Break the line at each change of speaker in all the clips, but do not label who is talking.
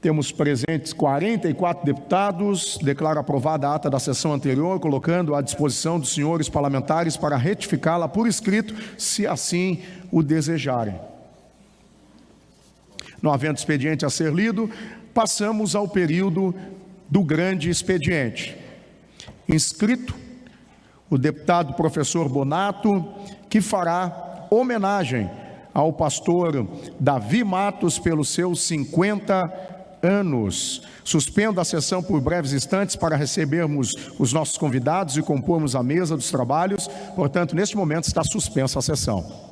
Temos presentes 44 deputados. Declaro aprovada a ata da sessão anterior, colocando à disposição dos senhores parlamentares para retificá-la por escrito, se assim o desejarem. Não havendo expediente a ser lido, passamos ao período do grande expediente. Inscrito o deputado professor Bonato, que fará homenagem ao pastor Davi Matos pelos seus 50 anos. Suspendo a sessão por breves instantes para recebermos os nossos convidados e compormos a mesa dos trabalhos. Portanto, neste momento está suspensa a sessão.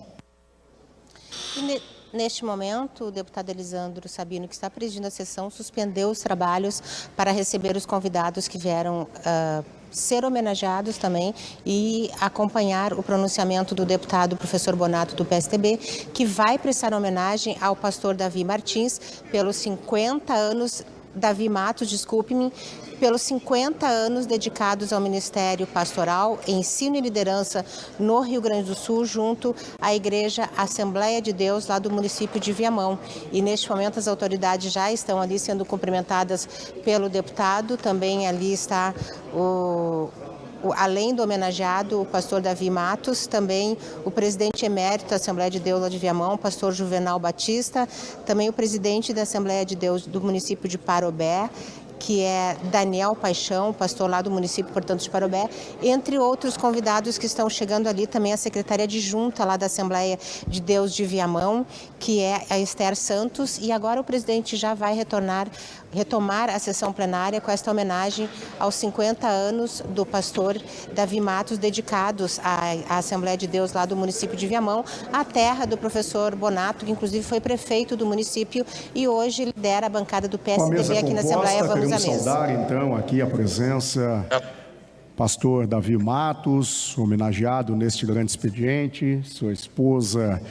Neste momento, o deputado Elisandro Sabino, que está presidindo a sessão, suspendeu os trabalhos para receber os convidados que vieram ser homenageados também e acompanhar o pronunciamento do deputado professor Bonato do PSTB, que vai prestar homenagem ao pastor Davi Martins pelos 50 anos, Davi Matos, desculpe-me, pelos 50 anos dedicados ao Ministério Pastoral, Ensino e Liderança no Rio Grande do Sul, junto à Igreja Assembleia de Deus, lá do município de Viamão. E neste momento as autoridades já estão ali sendo cumprimentadas pelo deputado. Também ali está além do homenageado, o pastor Davi Matos, também o presidente emérito da Assembleia de Deus lá de Viamão, o pastor Juvenal Batista, também o presidente da Assembleia de Deus do município de Parobé, que é Daniel Paixão, pastor lá do município, portanto, de Parobé, entre outros convidados que estão chegando ali, também a secretária adjunta lá da Assembleia de Deus de Viamão, que é a Esther Santos, e agora o presidente já vai retomar a sessão plenária com esta homenagem aos 50 anos do pastor Davi Matos, dedicados à Assembleia de Deus lá do município de Viamão, a terra do professor Bonato, que inclusive foi prefeito do município e hoje lidera a bancada do PSDB aqui na Assembleia. Vamos à mesa.
Saudar então aqui a presença pastor Davi Matos, homenageado neste grande expediente, sua esposa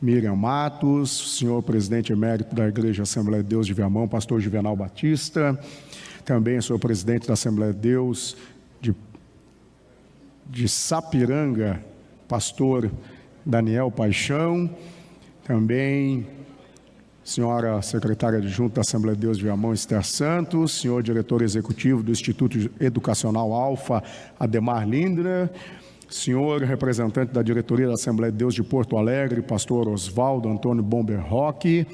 Miriam Matos, senhor presidente emérito da Igreja Assembleia de Deus de Viamão, pastor Juvenal Batista, também senhor presidente da Assembleia de Deus de Sapiranga, pastor Daniel Paixão, também senhora secretária adjunta da Assembleia de Deus de Viamão, Esther Santos, senhor diretor executivo do Instituto Educacional Alfa, Ademar Lindner, senhor representante da diretoria da Assembleia de Deus de Porto Alegre, pastor Oswaldo Antônio Bomber Roque,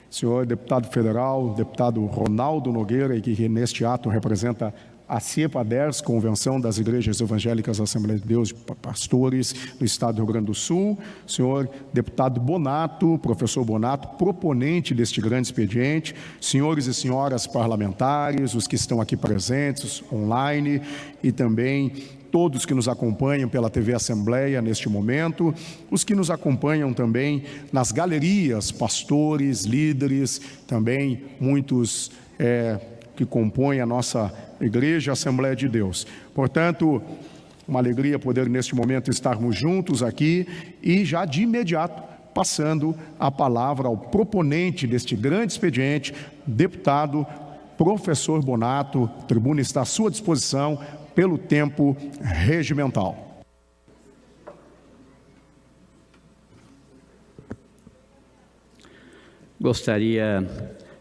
senhor deputado federal, deputado Ronaldo Nogueira, que neste ato representa a CEPADERS, Convenção das Igrejas Evangélicas da Assembleia de Deus de Pastores do Estado do Rio Grande do Sul, senhor deputado Bonato, professor Bonato, proponente deste grande expediente, senhores e senhoras parlamentares, os que estão aqui presentes, online, e também todos que nos acompanham pela TV Assembleia neste momento, os que nos acompanham também nas galerias, pastores, líderes, também muitos que compõem a nossa Igreja Assembleia de Deus. Portanto, uma alegria poder neste momento estarmos juntos aqui e já de imediato passando a palavra ao proponente deste grande expediente, deputado professor Bonato. A tribuna está à sua disposição pelo tempo regimental.
Gostaria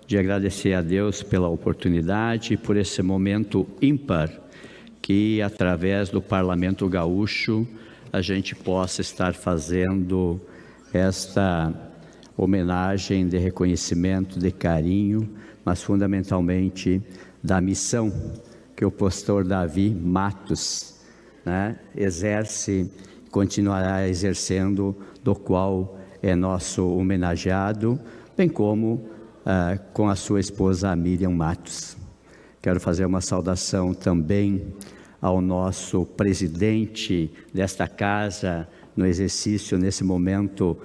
de agradecer a Deus pela oportunidade, por esse momento ímpar, que através do Parlamento Gaúcho a gente possa estar fazendo esta homenagem de reconhecimento, de carinho, mas fundamentalmente da missão que o pastor Davi Matos exerce, continuará exercendo, do qual é nosso homenageado, bem como com a sua esposa Miriam Matos. Quero fazer uma saudação também ao nosso presidente desta casa, no exercício nesse momento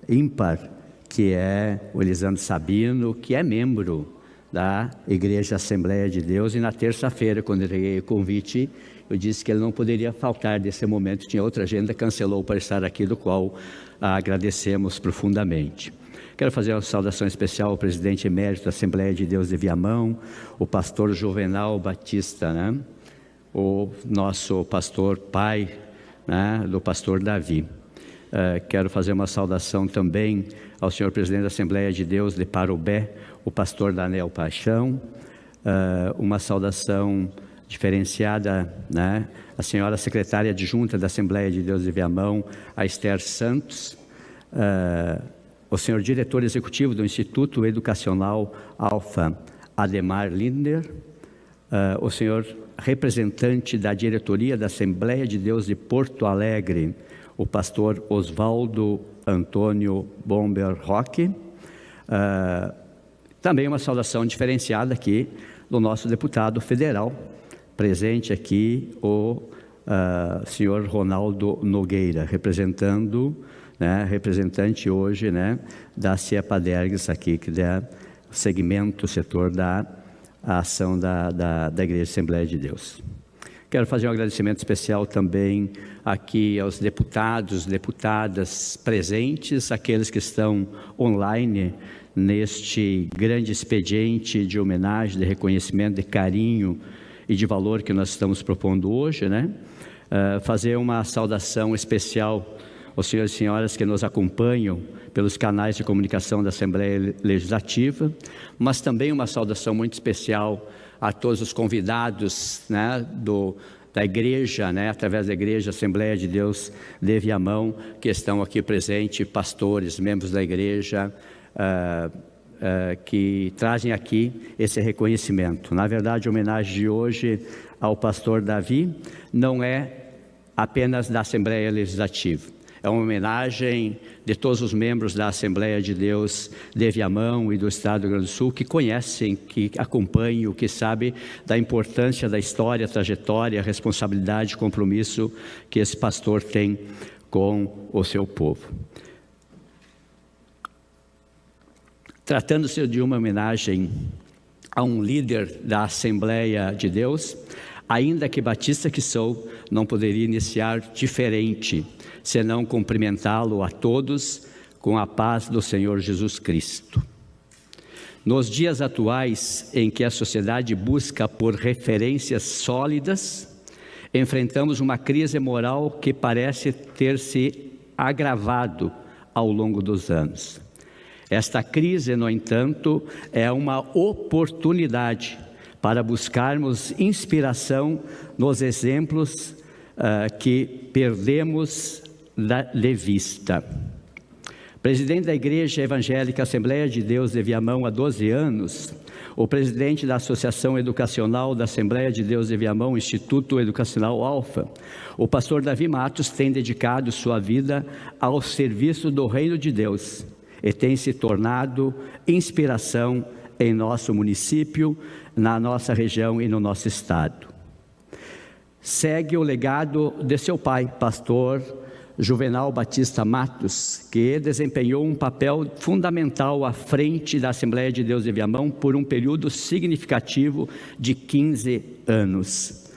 ímpar, que é o Elisandro Sabino, que é membro da Igreja Assembleia de Deus, e na terça-feira, quando eu peguei o convite, eu disse que ele não poderia faltar desse momento, tinha outra agenda, cancelou para estar aqui, do qual agradecemos profundamente. Quero fazer uma saudação especial ao presidente emérito da Assembleia de Deus de Viamão, o pastor Juvenal Batista, o nosso pastor pai, do pastor Davi. Quero fazer uma saudação também ao senhor presidente da Assembleia de Deus de Parobé, o pastor Daniel Paixão. Uma saudação diferenciada, né, a senhora secretária adjunta da Assembleia de Deus de Viamão, a Esther Santos, o senhor diretor executivo do Instituto Educacional Alfa, Ademar Linder, o senhor representante da diretoria da Assembleia de Deus de Porto Alegre, o pastor Oswaldo Antônio Bomber Roque. Também uma saudação diferenciada aqui do nosso deputado federal, presente aqui o senhor Ronaldo Nogueira, representante hoje, né, da CIEPADERGS aqui, que é o segmento, o setor da ação da Igreja Assembleia de Deus. Quero fazer um agradecimento especial também aqui aos deputados, deputadas presentes, aqueles que estão online neste grande expediente de homenagem, de reconhecimento, de carinho e de valor que nós estamos propondo hoje, né? Fazer uma saudação especial aos senhores e senhoras que nos acompanham pelos canais de comunicação da Assembleia Legislativa, mas também uma saudação muito especial a todos os convidados, né, da igreja, né, através da igreja Assembleia de Deus de Viamão, que estão aqui presentes, pastores, membros da igreja, que trazem aqui esse reconhecimento. Na verdade, a homenagem de hoje ao pastor Davi não é apenas da Assembleia Legislativa, é uma homenagem de todos os membros da Assembleia de Deus de Viamão e do Estado do Rio Grande do Sul, que conhecem, que acompanham, que sabem da importância da história, trajetória, responsabilidade e compromisso que esse pastor tem com o seu povo. Tratando-se de uma homenagem a um líder da Assembleia de Deus, ainda que batista que sou, não poderia iniciar diferente, senão cumprimentá-lo a todos com a paz do Senhor Jesus Cristo. Nos dias atuais, em que a sociedade busca por referências sólidas, enfrentamos uma crise moral que parece ter se agravado ao longo dos anos. Esta crise, no entanto, é uma oportunidade para buscarmos inspiração nos exemplos que perdemos de vista. Presidente da Igreja Evangélica Assembleia de Deus de Viamão há 12 anos, o presidente da Associação Educacional da Assembleia de Deus de Viamão, Instituto Educacional Alfa, o pastor Davi Matos tem dedicado sua vida ao serviço do Reino de Deus e tem se tornado inspiração em nosso município, na nossa região e no nosso estado. Segue o legado de seu pai, pastor Juvenal Batista Matos, que desempenhou um papel fundamental à frente da Assembleia de Deus de Viamão por um período significativo de 15 anos,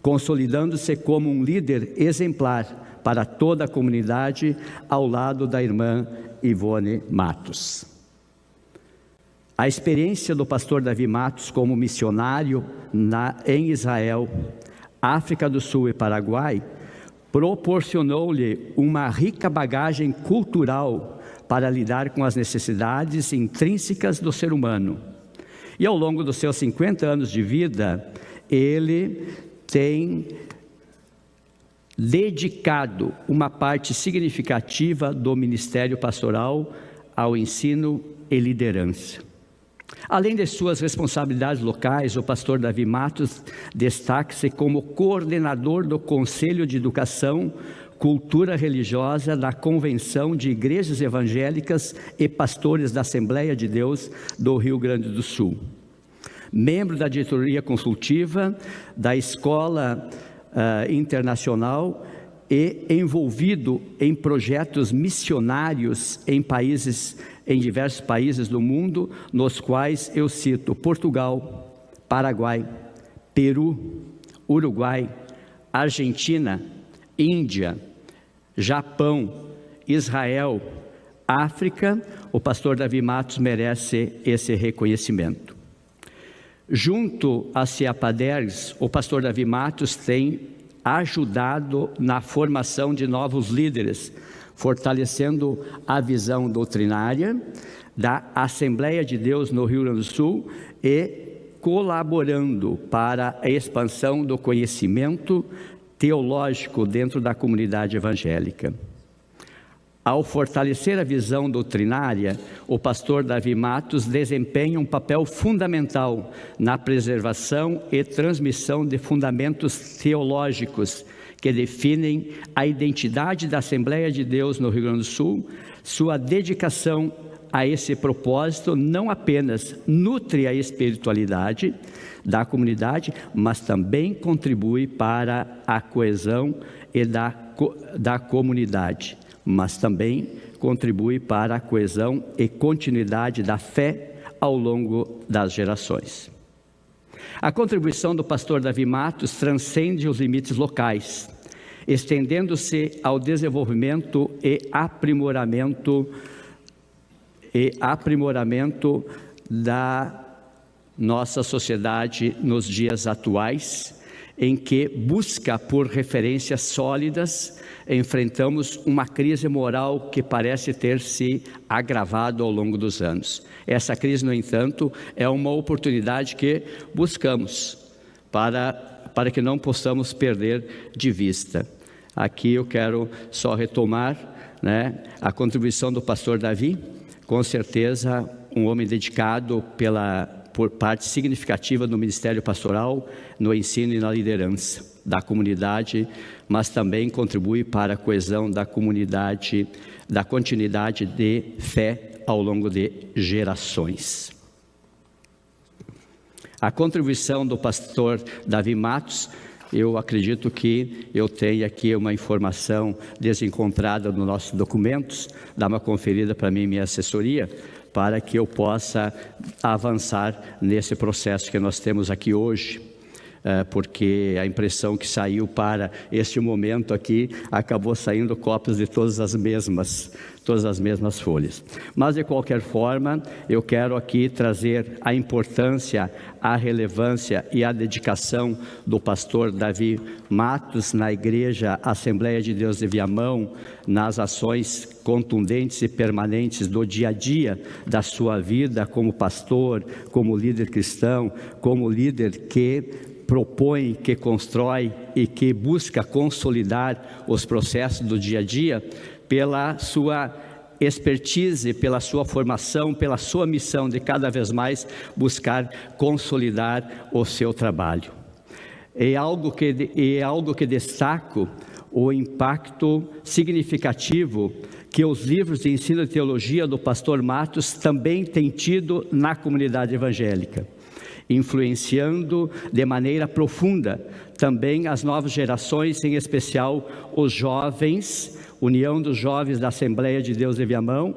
consolidando-se como um líder exemplar para toda a comunidade, ao lado da irmã Ivone Matos. A experiência do pastor Davi Matos como missionário em Israel, África do Sul e Paraguai, proporcionou-lhe uma rica bagagem cultural para lidar com as necessidades intrínsecas do ser humano. E ao longo dos seus 50 anos de vida, ele tem dedicado uma parte significativa do ministério pastoral ao ensino e liderança. Além de suas responsabilidades locais, o pastor Davi Matos destaca-se como coordenador do Conselho de Educação, Cultura Religiosa da Convenção de Igrejas Evangélicas e Pastores da Assembleia de Deus do Rio Grande do Sul. Membro da diretoria consultiva da Escola Internacional e envolvido em projetos missionários em diversos países do mundo, nos quais eu cito Portugal, Paraguai, Peru, Uruguai, Argentina, Índia, Japão, Israel, África. O pastor Davi Matos merece esse reconhecimento. Junto à CIEPADERGS, o pastor Davi Matos tem ajudado na formação de novos líderes, fortalecendo a visão doutrinária da Assembleia de Deus no Rio Grande do Sul e colaborando para a expansão do conhecimento teológico dentro da comunidade evangélica. Ao fortalecer a visão doutrinária, o pastor Davi Matos desempenha um papel fundamental na preservação e transmissão de fundamentos teológicos que definem a identidade da Assembleia de Deus no Rio Grande do Sul. Sua dedicação a esse propósito não apenas nutre a espiritualidade da comunidade, mas também contribui para a coesão e da comunidade, mas também contribui para a coesão e continuidade da fé ao longo das gerações. A contribuição do pastor Davi Matos transcende os limites locais, estendendo-se ao desenvolvimento e aprimoramento da nossa sociedade nos dias atuais, em que busca por referências sólidas, enfrentamos uma crise moral que parece ter se agravado ao longo dos anos. Essa crise, no entanto, é uma oportunidade que buscamos para que não possamos perder de vista. Aqui eu quero só retomar, a contribuição do pastor Davi, com certeza um homem dedicado por parte significativa do ministério pastoral, no ensino e na liderança da comunidade, mas também contribui para a coesão da comunidade, da continuidade de fé ao longo de gerações. A contribuição do pastor Davi Matos, eu acredito que eu tenho aqui uma informação desencontrada nos nossos documentos, dá uma conferida para mim e minha assessoria, para que eu possa avançar nesse processo que nós temos aqui hoje, porque a impressão que saiu para este momento aqui, acabou saindo cópias de todas as mesmas folhas. Mas, de qualquer forma, eu quero aqui trazer a importância, a relevância e a dedicação do pastor Davi Matos na Igreja Assembleia de Deus de Viamão, nas ações contundentes e permanentes do dia a dia da sua vida como pastor, como líder cristão, como líder que propõe, que constrói e que busca consolidar os processos do dia a dia, pela sua expertise, pela sua formação, pela sua missão de cada vez mais buscar consolidar o seu trabalho. É algo que destaco o impacto significativo que os livros de ensino e teologia do pastor Matos também têm tido na comunidade evangélica, influenciando de maneira profunda também as novas gerações, em especial os jovens, União dos Jovens da Assembleia de Deus de Viamão,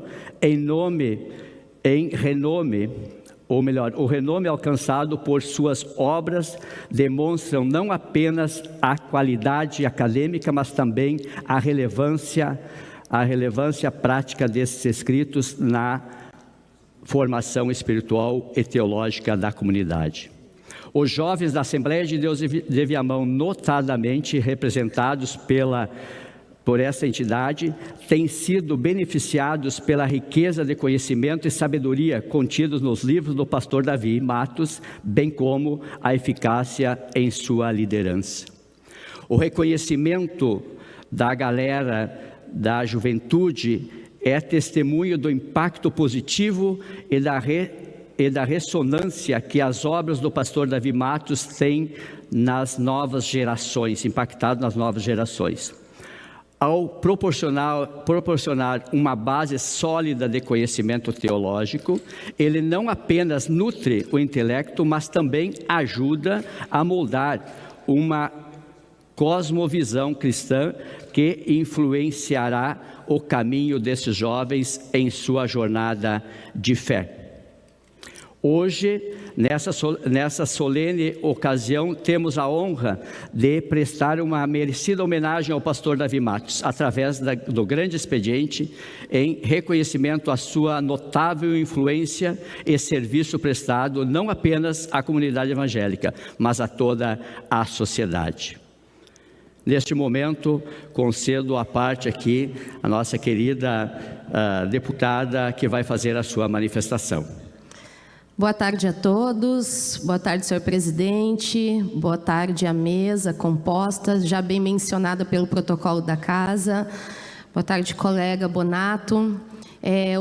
o renome alcançado por suas obras demonstram não apenas a qualidade acadêmica, mas também a relevância prática desses escritos na formação espiritual e teológica da comunidade. Os jovens da Assembleia de Deus de Viamão, notadamente representados por essa entidade, têm sido beneficiados pela riqueza de conhecimento e sabedoria contidos nos livros do pastor Davi Matos, bem como a eficácia em sua liderança. O reconhecimento da galera da juventude é testemunho do impacto positivo e da ressonância que as obras do pastor Davi Matos têm nas novas gerações, impactado nas novas gerações. Ao proporcionar uma base sólida de conhecimento teológico, ele não apenas nutre o intelecto, mas também ajuda a moldar uma cosmovisão cristã que influenciará o caminho desses jovens em sua jornada de fé. Hoje, nessa solene ocasião, temos a honra de prestar uma merecida homenagem ao pastor Davi Matos, através do grande expediente, em reconhecimento à sua notável influência e serviço prestado, não apenas à comunidade evangélica, mas a toda a sociedade. Neste momento, concedo à parte aqui a nossa querida deputada que vai fazer a sua manifestação.
Boa tarde a todos, boa tarde, senhor presidente, boa tarde à mesa composta, já bem mencionada pelo protocolo da casa. Boa tarde, colega Bonato.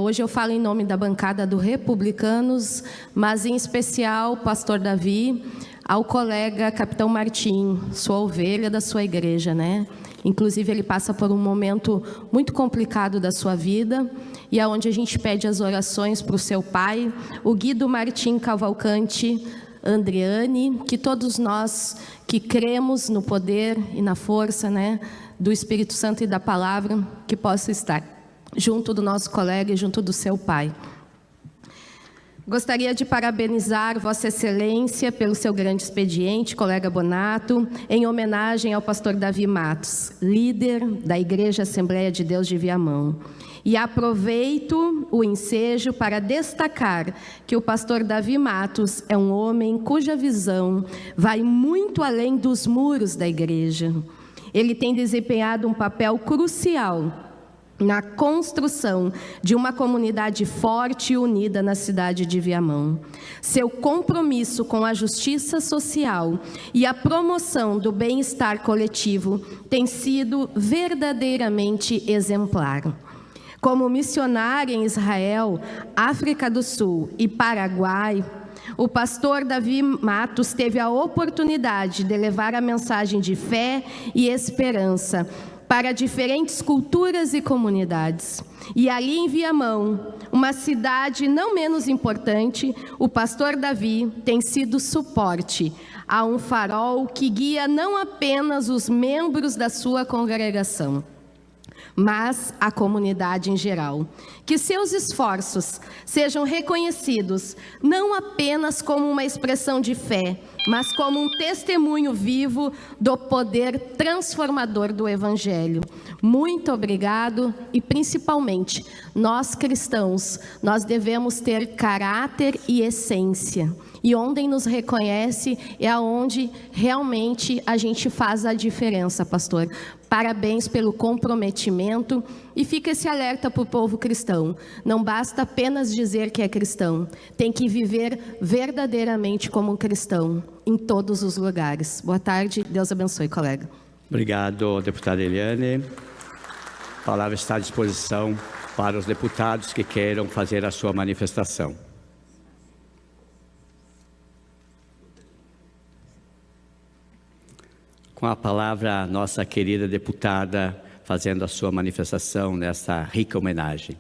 Hoje eu falo em nome da bancada do Republicanos, mas em especial, pastor Davi, ao colega Capitão Martim, sua ovelha da sua igreja, né? Inclusive, ele passa por um momento muito complicado da sua vida, e aonde a gente pede as orações para o seu pai, o Guido Martim Cavalcante Andriani, que todos nós que cremos no poder e na força, né, do Espírito Santo e da palavra, que possa estar junto do nosso colega e junto do seu pai. Gostaria de parabenizar Vossa Excelência pelo seu grande expediente, colega Bonato, em homenagem ao pastor Davi Matos, líder da Igreja Assembleia de Deus de Viamão. E aproveito o ensejo para destacar que o pastor Davi Matos é um homem cuja visão vai muito além dos muros da igreja. Ele tem desempenhado um papel crucial na construção de uma comunidade forte e unida na cidade de Viamão. Seu compromisso com a justiça social e a promoção do bem-estar coletivo tem sido verdadeiramente exemplar. Como missionário em Israel, África do Sul e Paraguai, o pastor Davi Matos teve a oportunidade de levar a mensagem de fé e esperança para diferentes culturas e comunidades. E ali em Viamão, uma cidade não menos importante, o pastor Davi tem sido suporte a um farol que guia não apenas os membros da sua congregação, mas a comunidade em geral. Que seus esforços sejam reconhecidos não apenas como uma expressão de fé, mas como um testemunho vivo do poder transformador do Evangelho. Muito obrigado e, principalmente, nós cristãos, nós devemos ter caráter e essência. E onde nos reconhece é aonde realmente a gente faz a diferença, pastor. Parabéns pelo comprometimento e fica esse alerta para o povo cristão. Não basta apenas dizer que é cristão, tem que viver verdadeiramente como um cristão em todos os lugares. Boa tarde, Deus abençoe, colega.
Obrigado, deputada Eliane. A palavra está à disposição para os deputados que queiram fazer a sua manifestação. Com a palavra, a nossa querida deputada fazendo a sua manifestação nessa rica homenagem.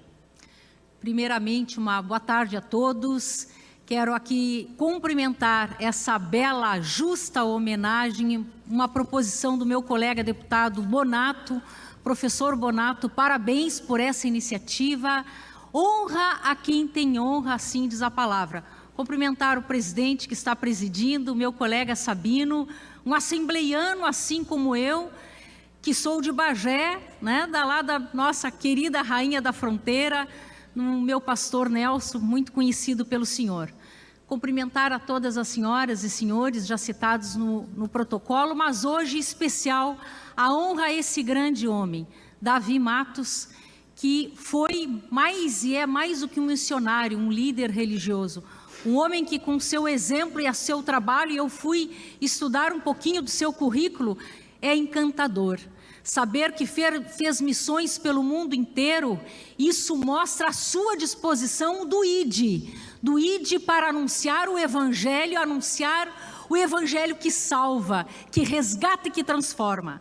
Primeiramente, uma boa tarde a todos. Quero aqui cumprimentar essa bela, justa homenagem, uma proposição do meu colega deputado Bonato, professor Bonato, parabéns por essa iniciativa. Honra a quem tem honra, assim diz a palavra. Cumprimentar o presidente que está presidindo, o meu colega Sabino, um assembleiano assim como eu, que sou de Bagé, né, da nossa querida Rainha da Fronteira, no meu pastor Nelson, muito conhecido pelo senhor. Cumprimentar a todas as senhoras e senhores já citados no protocolo, mas hoje em especial a honra a esse grande homem, Davi Matos, que foi mais e é mais do que um missionário, um líder religioso. Um homem que com seu exemplo e a seu trabalho, e eu fui estudar um pouquinho do seu currículo, é encantador. Saber que fez missões pelo mundo inteiro, isso mostra a sua disposição do ID para anunciar o Evangelho que salva, que resgata e que transforma.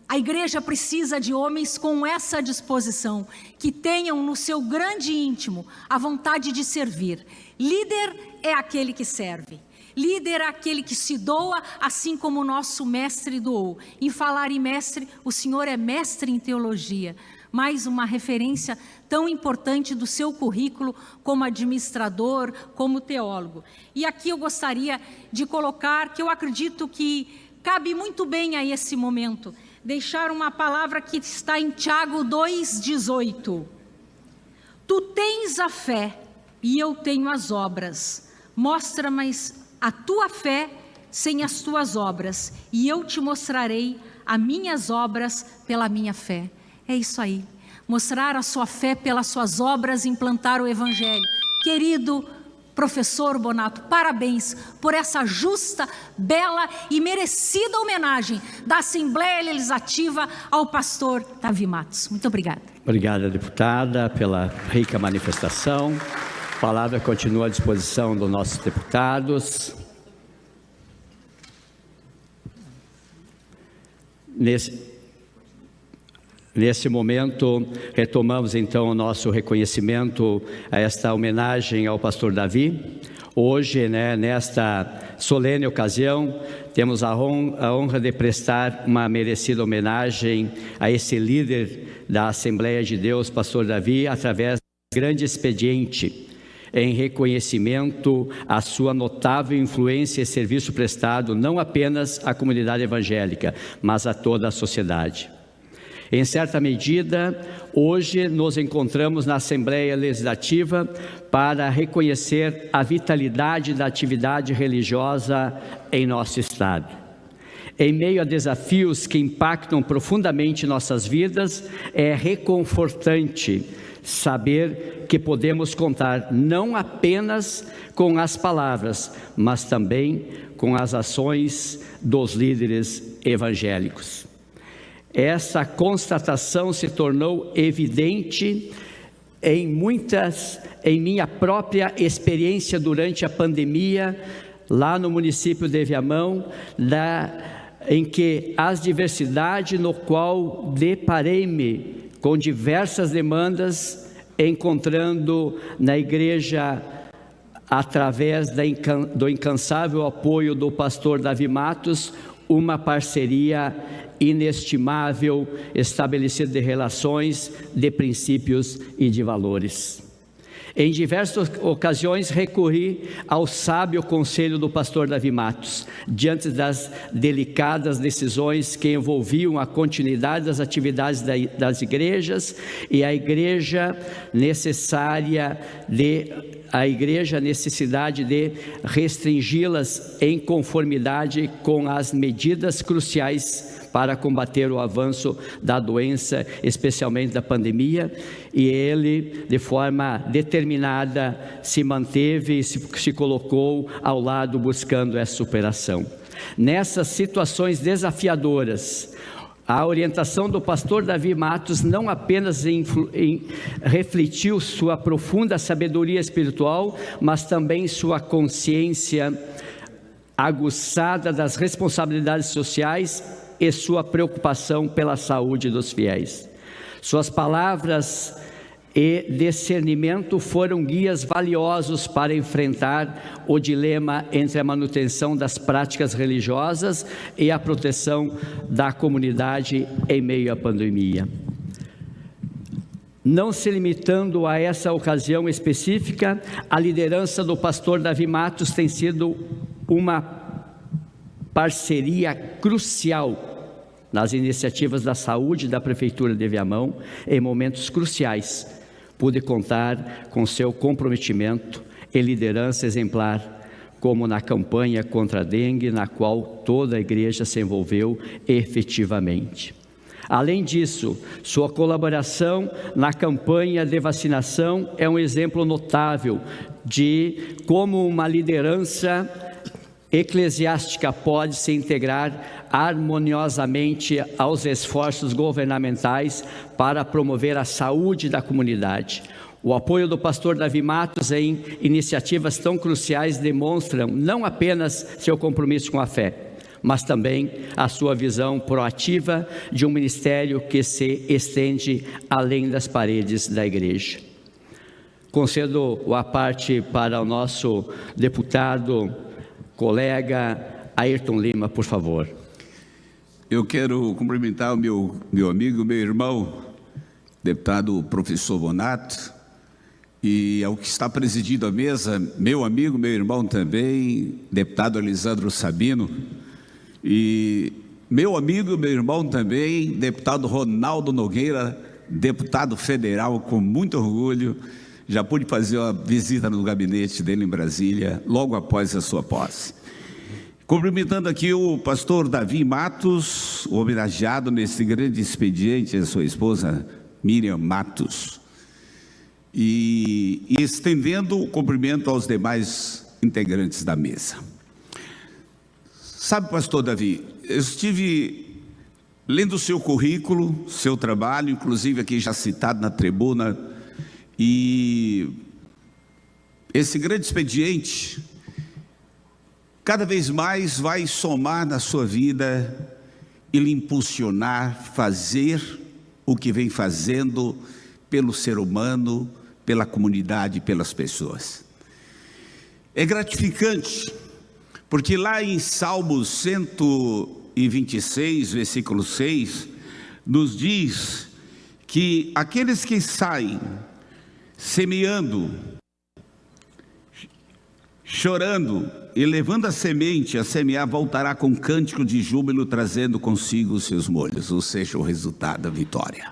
A igreja precisa de homens com essa disposição, que tenham no seu grande íntimo a vontade de servir. Líder é aquele que serve. Líder é aquele que se doa, assim como o nosso mestre doou. Em falar em mestre, o senhor é mestre em teologia. Mais uma referência tão importante do seu currículo como administrador, como teólogo. E aqui eu gostaria de colocar, que eu acredito que cabe muito bem a esse momento, deixar uma palavra que está em Tiago 2,18. Tu tens a fé e eu tenho as obras. Mostra-me a tua fé sem as tuas obras, e eu te mostrarei as minhas obras pela minha fé. É isso aí, mostrar a sua fé pelas suas obras e implantar o Evangelho. Querido professor Bonato, parabéns por essa justa, bela e merecida homenagem da Assembleia Legislativa ao pastor Davi Matos. Muito obrigada.
Obrigada, deputada, pela rica manifestação. A palavra continua à disposição dos nossos deputados. Nesse momento, retomamos então o nosso reconhecimento a esta homenagem ao pastor Davi. Hoje, nesta solene ocasião, temos a honra de prestar uma merecida homenagem a esse líder da Assembleia de Deus, pastor Davi, através do grande expediente em reconhecimento à sua notável influência e serviço prestado não apenas à comunidade evangélica, mas a toda a sociedade. Em certa medida, hoje nos encontramos na Assembleia Legislativa para reconhecer a vitalidade da atividade religiosa em nosso Estado. Em meio a desafios que impactam profundamente nossas vidas, é reconfortante saber que podemos contar não apenas com as palavras, mas também com as ações dos líderes evangélicos. Essa constatação se tornou evidente em minha própria experiência durante a pandemia, lá no município de Viamão, em que as diversidades no qual deparei-me com diversas demandas, encontrando na igreja, através do incansável apoio do pastor Davi Matos, uma parceria inestimável, estabelecida de relações, de princípios e de valores. Em diversas ocasiões recorri ao sábio conselho do pastor Davi Matos, diante das delicadas decisões que envolviam a continuidade das atividades das igrejas e a necessidade de restringi-las em conformidade com as medidas cruciais para combater o avanço da doença, especialmente da pandemia, e ele, de forma determinada, se manteve e se colocou ao lado buscando essa superação. Nessas situações desafiadoras, a orientação do pastor Davi Matos não apenas refletiu sua profunda sabedoria espiritual, mas também sua consciência aguçada das responsabilidades sociais e sua preocupação pela saúde dos fiéis. Suas palavras e discernimento foram guias valiosos para enfrentar o dilema entre a manutenção das práticas religiosas e a proteção da comunidade em meio à pandemia. Não se limitando a essa ocasião específica, a liderança do pastor Davi Matos tem sido uma parceria crucial nas iniciativas da saúde da Prefeitura de Viamão. Em momentos cruciais, pude contar com seu comprometimento e liderança exemplar, como na campanha contra a dengue, na qual toda a igreja se envolveu efetivamente. Além disso, sua colaboração na campanha de vacinação é um exemplo notável de como uma liderança eclesiástica pode se integrar harmoniosamente aos esforços governamentais para promover a saúde da comunidade. O apoio do pastor Davi Matos em iniciativas tão cruciais demonstram não apenas seu compromisso com a fé, mas também a sua visão proativa de um ministério que se estende além das paredes da igreja. Concedo a parte para o nosso deputado, colega Ayrton Lima, por favor.
Eu quero cumprimentar o meu amigo, meu irmão, deputado professor Bonato, e ao que está presidindo a mesa, meu amigo, meu irmão também, deputado Elisandro Sabino, e meu amigo, meu irmão também, deputado Ronaldo Nogueira, deputado federal, com muito orgulho. Já pude fazer uma visita no gabinete dele em Brasília, logo após a sua posse. Cumprimentando aqui o pastor Davi Matos, homenageado nesse grande expediente, a sua esposa Miriam Matos. E estendendo o cumprimento aos demais integrantes da mesa. Sabe, pastor Davi, eu estive lendo o seu currículo, seu trabalho, inclusive aqui já citado na tribuna, e esse grande expediente cada vez mais vai somar na sua vida e lhe impulsionar fazer o que vem fazendo pelo ser humano, pela comunidade, pelas pessoas. É gratificante, porque lá em Salmos 126, versículo 6, nos diz que aqueles que saem semeando, chorando e levando a semente a semear, voltará com cântico de júbilo, trazendo consigo os seus molhos, ou seja, o resultado da vitória.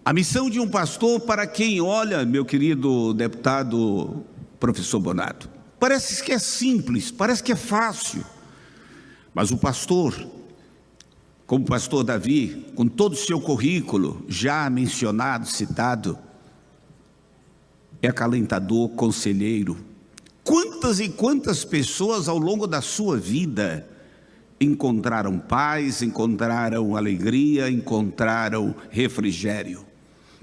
A missão de um pastor, para quem olha, meu querido deputado professor Bonato, parece que é simples, parece que é fácil, mas o pastor, como o pastor Davi, com todo o seu currículo já mencionado, citado, é acalentador, conselheiro. Quantas e quantas pessoas ao longo da sua vida encontraram paz, encontraram alegria, encontraram refrigério.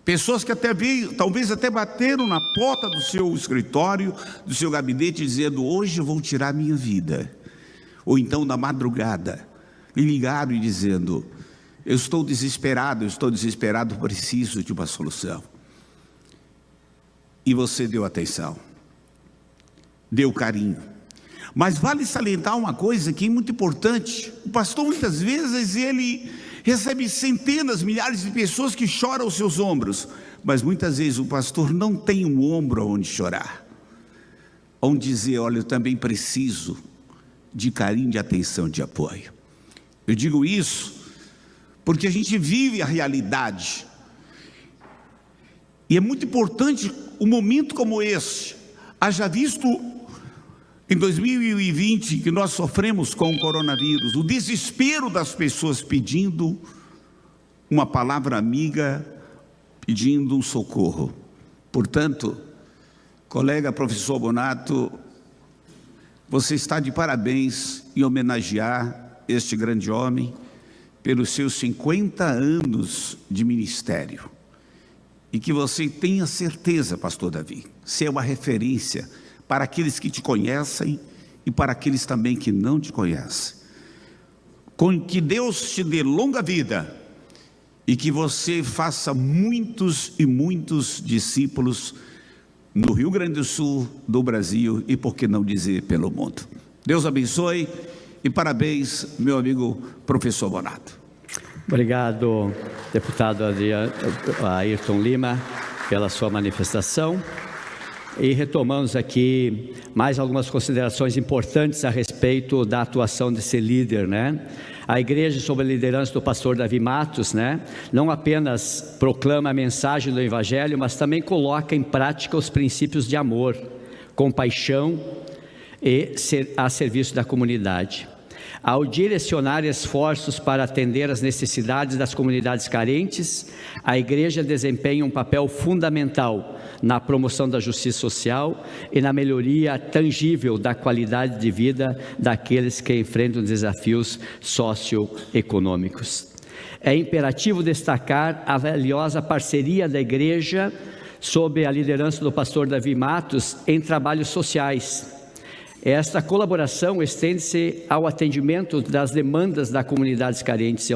Pessoas que talvez até bateram na porta do seu escritório, do seu gabinete, dizendo: hoje eu vou tirar minha vida. Ou então na madrugada, lhe ligaram e dizendo: eu estou desesperado, preciso de uma solução. E você deu atenção, deu carinho. Mas vale salientar uma coisa aqui muito importante: o pastor muitas vezes ele recebe centenas, milhares de pessoas que choram aos seus ombros, mas muitas vezes o pastor não tem um ombro onde chorar, onde dizer: olha, eu também preciso de carinho, de atenção, de apoio. Eu digo isso porque a gente vive a realidade, e é muito importante um momento como esse. Haja visto em 2020 que nós sofremos com o coronavírus, o desespero das pessoas pedindo uma palavra amiga, pedindo um socorro. Portanto, colega professor Bonato, você está de parabéns em homenagear este grande homem pelos seus 50 anos de ministério. E que você tenha certeza, pastor Davi, você é uma referência para aqueles que te conhecem e para aqueles também que não te conhecem. Com que Deus te dê longa vida e que você faça muitos e muitos discípulos no Rio Grande do Sul, do Brasil e, por que não dizer, pelo mundo. Deus abençoe e parabéns, meu amigo professor Bonato.
Obrigado, deputado Ayrton Lima, pela sua manifestação. E retomamos aqui mais algumas considerações importantes a respeito da atuação desse líder, né? A igreja, sob a liderança do pastor Davi Matos, né, não apenas proclama a mensagem do evangelho, mas também coloca em prática os princípios de amor, compaixão e a serviço da comunidade. Ao direcionar esforços para atender às necessidades das comunidades carentes, a igreja desempenha um papel fundamental na promoção da justiça social e na melhoria tangível da qualidade de vida daqueles que enfrentam desafios socioeconômicos. É imperativo destacar a valiosa parceria da igreja sob a liderança do pastor Davi Matos em trabalhos sociais. Esta colaboração estende-se ao atendimento das demandas das comunidades carentes e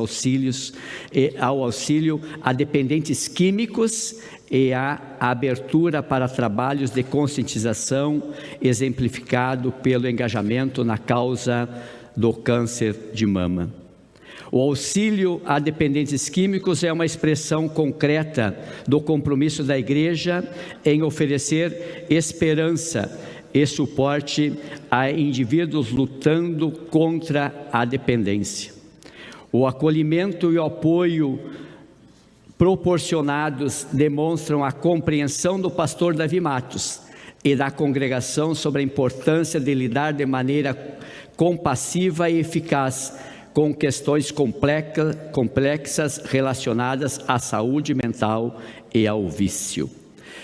ao auxílio a dependentes químicos e à abertura para trabalhos de conscientização, exemplificado pelo engajamento na causa do câncer de mama. O auxílio a dependentes químicos é uma expressão concreta do compromisso da igreja em oferecer esperança e suporte a indivíduos lutando contra a dependência. O acolhimento e o apoio proporcionados demonstram a compreensão do pastor Davi Matos e da congregação sobre a importância de lidar de maneira compassiva e eficaz com questões complexas relacionadas à saúde mental e ao vício.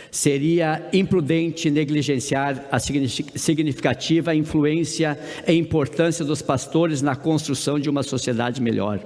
Seria imprudente negligenciar a significativa influência e importância dos pastores na construção de uma sociedade melhor.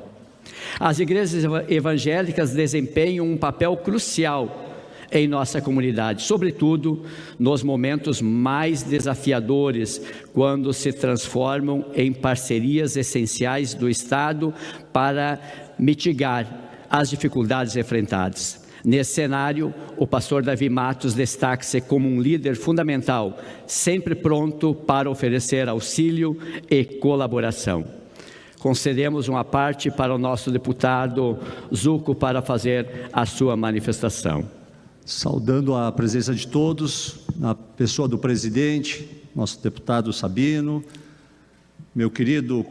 As igrejas evangélicas desempenham um papel crucial em nossa comunidade, sobretudo nos momentos mais desafiadores, quando se transformam em parcerias essenciais do Estado para mitigar as dificuldades enfrentadas. Nesse cenário, o pastor Davi Matos destaca-se como um líder fundamental, sempre pronto para oferecer auxílio e colaboração. Concedemos uma parte para o nosso deputado Zucco para fazer a sua manifestação.
Saudando a presença de todos, na pessoa do presidente, nosso deputado Sabino, meu querido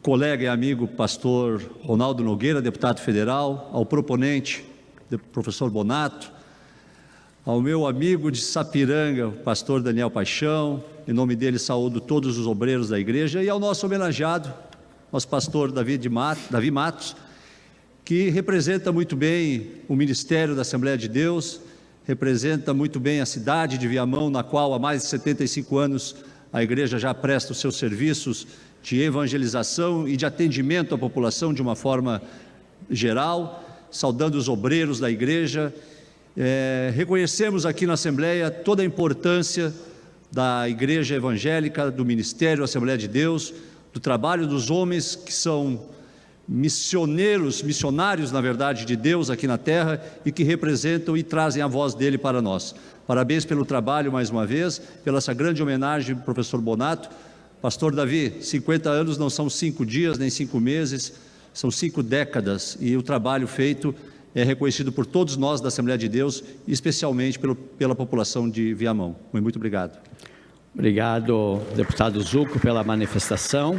colega e amigo pastor Ronaldo Nogueira, deputado federal, ao proponente, professor Bonato, ao meu amigo de Sapiranga, o pastor Daniel Paixão, em nome dele saúdo todos os obreiros da igreja, e ao nosso homenageado, nosso pastor Davi Matos, que representa muito bem o ministério da Assembleia de Deus, representa muito bem a cidade de Viamão, na qual há mais de 75 anos a igreja já presta os seus serviços de evangelização e de atendimento à população de uma forma geral, saudando os obreiros da igreja. Reconhecemos aqui na Assembleia toda a importância da igreja evangélica, do ministério Assembleia de Deus, do trabalho dos homens que são missionários, na verdade, de Deus aqui na terra e que representam e trazem a voz dele para nós. Parabéns pelo trabalho mais uma vez, pela essa grande homenagem ao professor Bonato. Pastor Davi, 50 anos não são 5 dias nem 5 meses, são 5 décadas, e o trabalho feito é reconhecido por todos nós da Assembleia de Deus, especialmente pela população de Viamão. Muito obrigado.
Obrigado, deputado Zucco, pela manifestação.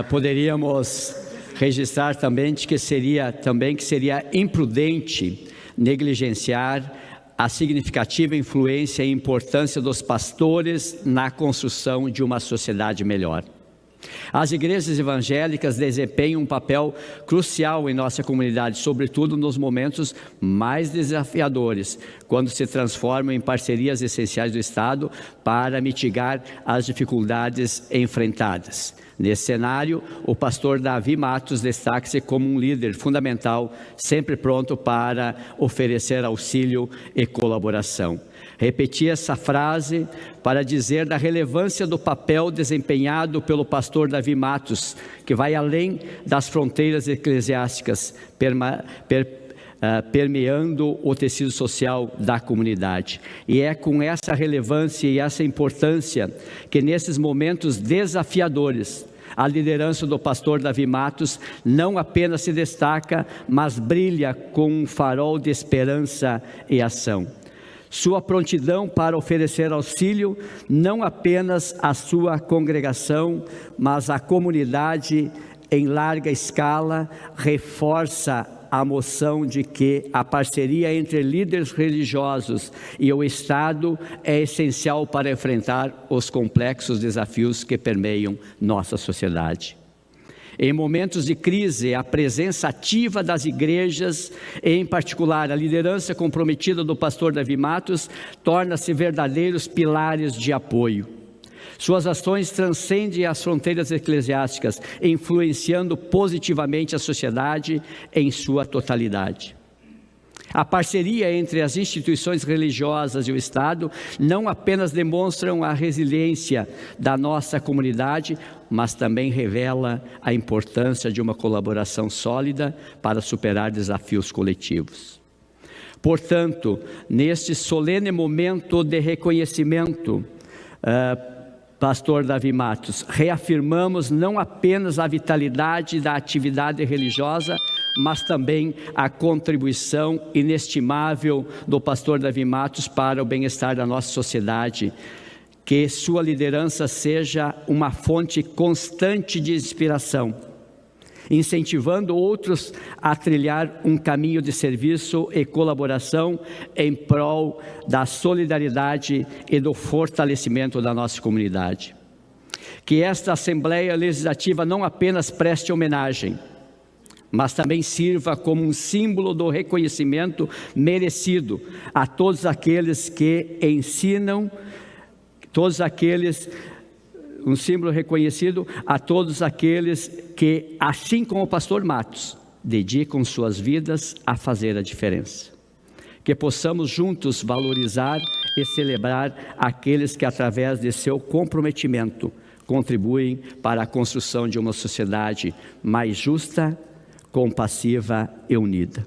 Poderíamos registrar também que seria imprudente negligenciar a significativa influência e importância dos pastores na construção de uma sociedade melhor. As igrejas evangélicas desempenham um papel crucial em nossa comunidade, sobretudo nos momentos mais desafiadores, quando se transformam em parcerias essenciais do Estado para mitigar as dificuldades enfrentadas. Nesse cenário, o pastor Davi Matos destaca-se como um líder fundamental, sempre pronto para oferecer auxílio e colaboração. Repeti essa frase para dizer da relevância do papel desempenhado pelo pastor Davi Matos, que vai além das fronteiras eclesiásticas, permeando o tecido social da comunidade. E é com essa relevância e essa importância que nesses momentos desafiadores, a liderança do pastor Davi Matos não apenas se destaca, mas brilha com um farol de esperança e ação. Sua prontidão para oferecer auxílio não apenas à sua congregação, mas à comunidade em larga escala, reforça a moção de que a parceria entre líderes religiosos e o Estado é essencial para enfrentar os complexos desafios que permeiam nossa sociedade. Em momentos de crise, a presença ativa das igrejas, em particular a liderança comprometida do pastor Davi Matos, torna-se verdadeiros pilares de apoio. Suas ações transcendem as fronteiras eclesiásticas, influenciando positivamente a sociedade em sua totalidade. A parceria entre as instituições religiosas e o Estado não apenas demonstram a resiliência da nossa comunidade, mas também revela a importância de uma colaboração sólida para superar desafios coletivos. Portanto, neste solene momento de reconhecimento, pastor Davi Matos, reafirmamos não apenas a vitalidade da atividade religiosa, mas também a contribuição inestimável do pastor Davi Matos para o bem-estar da nossa sociedade. Que sua liderança seja uma fonte constante de inspiração incentivando outros a trilhar um caminho de serviço e colaboração em prol da solidariedade e do fortalecimento da nossa comunidade. Que esta Assembleia Legislativa não apenas preste homenagem, mas também sirva como um símbolo do reconhecimento merecido a todos aqueles que ensinam, um símbolo reconhecido a todos aqueles que, assim como o pastor Matos, dedicam suas vidas a fazer a diferença. Que possamos juntos valorizar e celebrar aqueles que, através de seu comprometimento, contribuem para a construção de uma sociedade mais justa, compassiva e unida.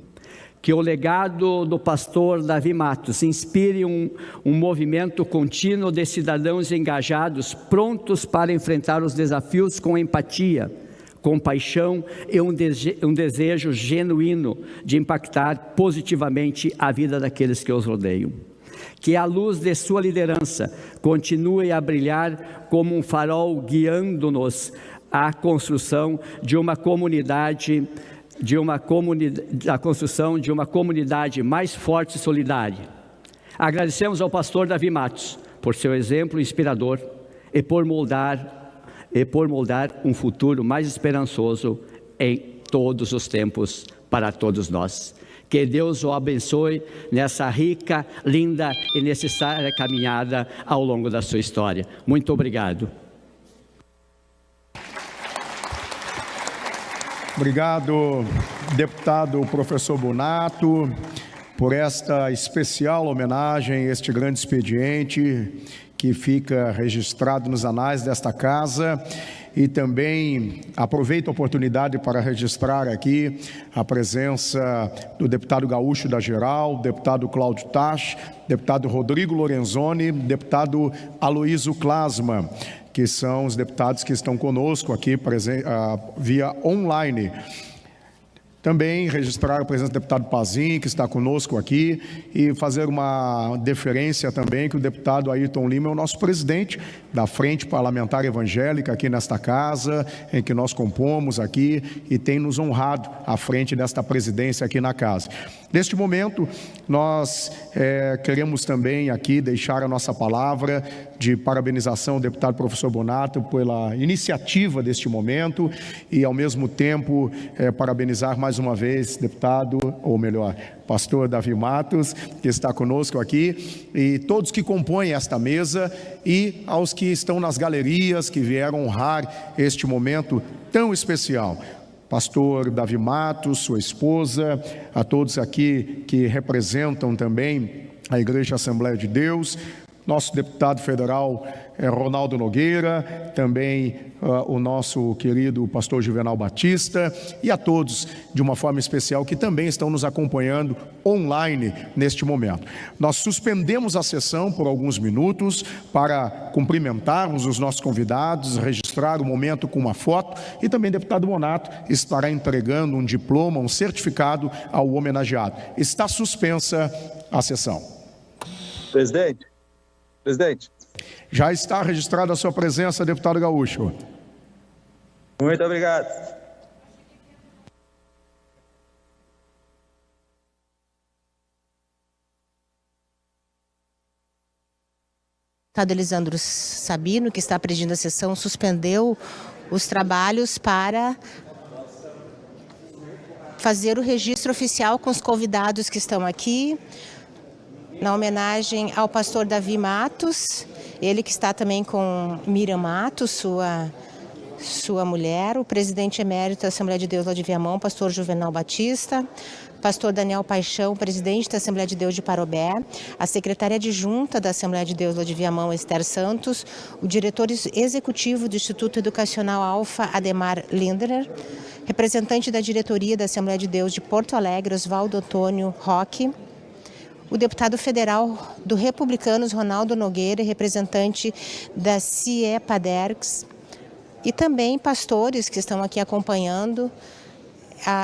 Que o legado do pastor Davi Matos inspire um movimento contínuo de cidadãos engajados, prontos para enfrentar os desafios com empatia, compaixão e um desejo genuíno de impactar positivamente a vida daqueles que os rodeiam. Que a luz de sua liderança continue a brilhar como um farol, guiando-nos à construção de uma comunidade mais forte e solidária. Agradecemos ao pastor Davi Matos por seu exemplo inspirador e por moldar um futuro mais esperançoso em todos os tempos para todos nós. Que Deus o abençoe nessa rica, linda e necessária caminhada ao longo da sua história. Muito obrigado.
Obrigado, deputado professor Bonato, por esta especial homenagem, este grande expediente que fica registrado nos anais desta casa. E também aproveito a oportunidade para registrar aqui a presença do deputado gaúcho da Geral, deputado Cláudio Tach, deputado Rodrigo Lorenzoni, deputado Aloísio Klasman, que são os deputados que estão conosco aqui via online. Também registrar a presença do deputado Pazin, que está conosco aqui, e fazer uma deferência também que o deputado Ayrton Lima é o nosso presidente da Frente Parlamentar Evangélica aqui nesta casa, em que nós compomos aqui, e tem nos honrado à frente desta presidência aqui na casa. Neste momento, nós queremos também aqui deixar a nossa palavra de parabenização ao deputado professor Bonato pela iniciativa deste momento e, ao mesmo tempo, parabenizar mais uma vez, deputado, ou melhor, pastor Davi Matos, que está conosco aqui, e todos que compõem esta mesa, e aos que estão nas galerias, que vieram honrar este momento tão especial. Pastor Davi Matos, sua esposa, a todos aqui que representam também a Igreja Assembleia de Deus, nosso deputado federal Ronaldo Nogueira, também o nosso querido pastor Juvenal Batista, e a todos, de uma forma especial, que também estão nos acompanhando online neste momento. Nós suspendemos a sessão por alguns minutos para cumprimentarmos os nossos convidados, registrar o momento com uma foto, e também o deputado Bonato estará entregando um diploma, um certificado ao homenageado. Está suspensa a sessão.
Presidente.
Já está registrada a sua presença, deputado Gaúcho.
Muito obrigado.
Deputado Elisandro Sabino, que está presidindo a sessão, suspendeu os trabalhos para fazer o registro oficial com os convidados que estão aqui, na homenagem ao pastor Davi Matos, ele que está também com Miriam Matos, sua mulher, o presidente emérito da Assembleia de Deus lá de Viamão, pastor Juvenal Batista, pastor Daniel Paixão, presidente da Assembleia de Deus de Parobé, a secretária adjunta da Assembleia de Deus lá de Viamão, Esther Santos, o diretor executivo do Instituto Educacional Alfa, Ademar Lindner, representante da diretoria da Assembleia de Deus de Porto Alegre, Oswaldo Antônio Roque, o deputado federal do Republicanos, Ronaldo Nogueira, representante da CIE-PADERGS, e também pastores que estão aqui acompanhando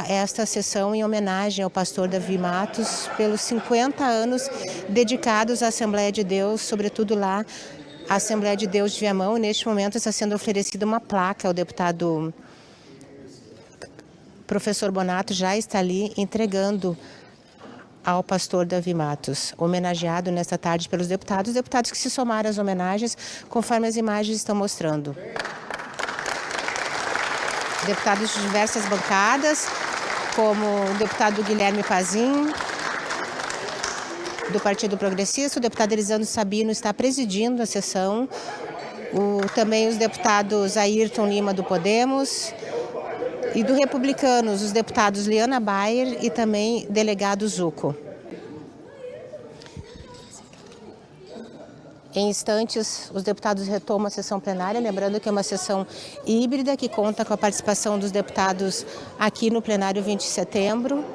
esta sessão em homenagem ao pastor Davi Matos pelos 50 anos dedicados à Assembleia de Deus, sobretudo lá, a Assembleia de Deus de Viamão. Neste momento está sendo oferecida uma placa ao deputado professor Bonato já está ali entregando ao pastor Davi Matos, homenageado nesta tarde pelos deputados que se somaram às homenagens, conforme as imagens estão mostrando. Deputados de diversas bancadas, como o deputado Guilherme Pazin, do Partido Progressista, o deputado Elisandro Sabino está presidindo a sessão, também os deputados Ayrton Lima, do Podemos, e do Republicanos, os deputados Liana Bayer e também delegado Zucco. Em instantes, os deputados retomam a sessão plenária, lembrando que é uma sessão híbrida que conta com a participação dos deputados aqui no plenário 20 de setembro,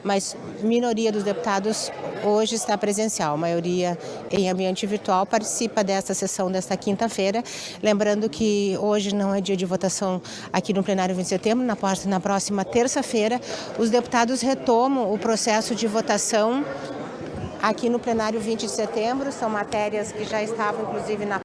mas minoria dos deputados hoje está presencial, a maioria em ambiente virtual participa desta sessão desta quinta-feira. Lembrando que hoje não é dia de votação aqui no plenário 20 de setembro, na próxima terça-feira, os deputados retomam o processo de votação aqui no plenário 20 de setembro, são matérias que já estavam inclusive na